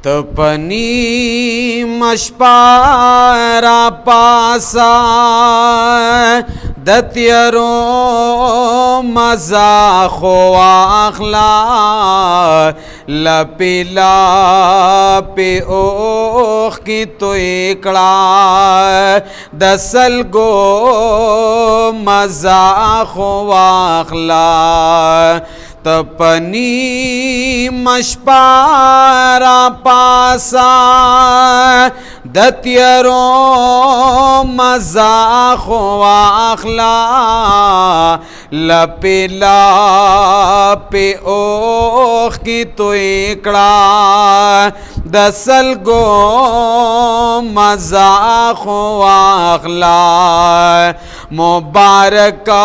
تپنی مشپارا پاسا دتیرو مزا خو اخلا لپی لاپی اوخ کی تو اکڑا دسلگو مزا خو اخلا تپنی مشپارا پاسا دتیرو مزا خو اخلا لپی لاپی اوخ کی تو اکڑا دسلگو مزا خو اخلا مبارکا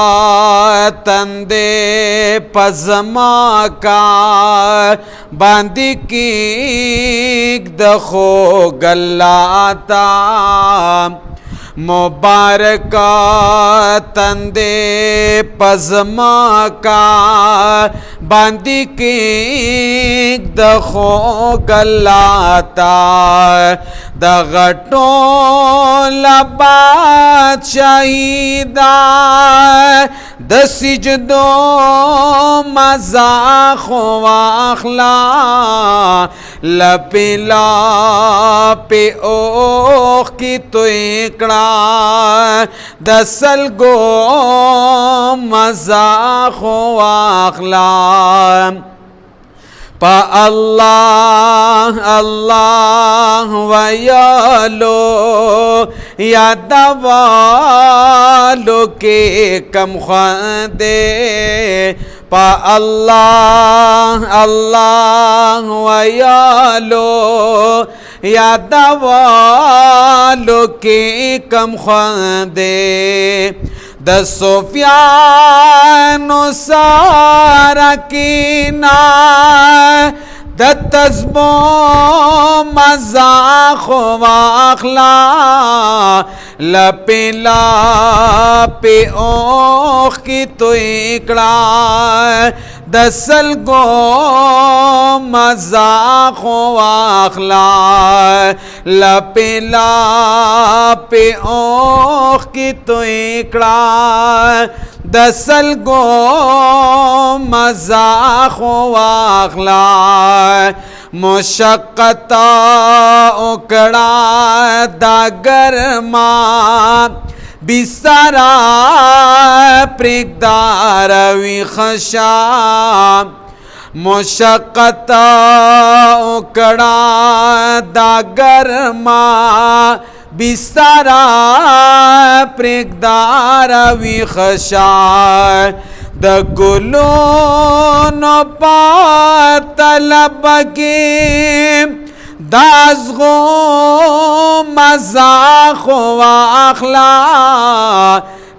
تندے پزما کا باندی کی دخو گلاتا مبارکا تندے پزما کا باندی کی دخو گلاتا دغٹو لبات شہیدہ دسجدو مزا خو اخلا لپی لاپی اوخ کی تو اکڑا دسلگو مزا خو اخلا پا اللہ اللہ ویالو یادوالو کے کم خواندے پا اللہ اللہ ویالو یادوالو کے کم خواندے د سفیانو سارا کینا د تزبو مزا خو اخلا لپی لاپی اوخ کی تو اکڑا دسلگو مزا خو اخلا لپی لاپی اوخ کی تو اکڑا دسلگو مزا خو اخلا مشقتا اکڑا دا گرما بسارا پریکدار وی خشا مشقتا اکڑا دا گرما بسارا پریکدار وی خشا د گلونو پاتلب کی دازغو مزا خو اخلا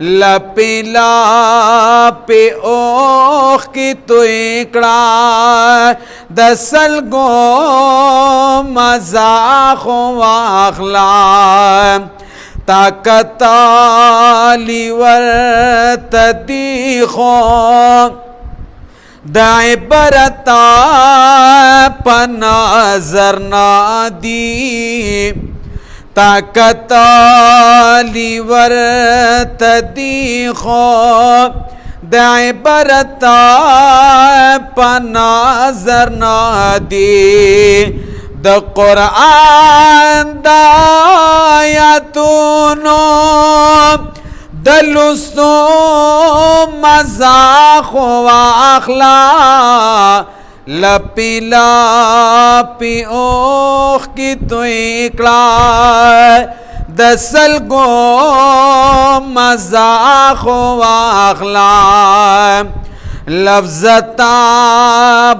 لپی لاپی اوخ کی تو اکڑا دسلگو مزا خو اخلا طاقتا لیورت دیخو دا عبرتا پناظر نادی طاقتا لیورت دیخو دا عبرتا پناظر نادی د قرآن دا آیاتونو دلستو مزا خو اخلا لپی لاپی اوخ کی تو اکڑا دسلگو مزا خو اخلا لفظتا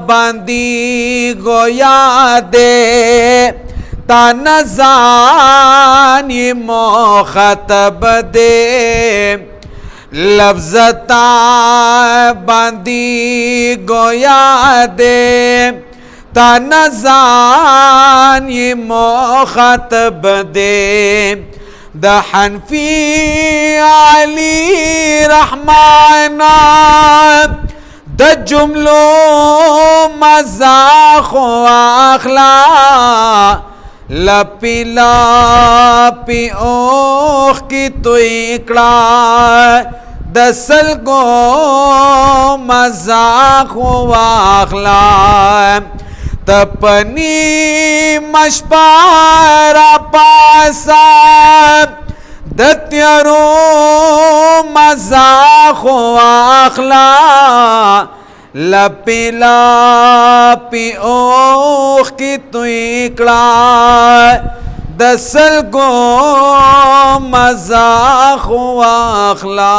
باندی گویا دے تا نزانی مخاطب دے لفظتا باندی گویا دے تا نزانی مخاطب دے دا حنفی علی رحمانا د جملو مزاح واخلا لپی لپی اوخ کی توی کړه د سلګو مزاح واخلا تپنی مشپارا پاسا د تیارو مزاح واخلا لپی لپی اوخ کی توی کړه د سلګو مزاح واخلا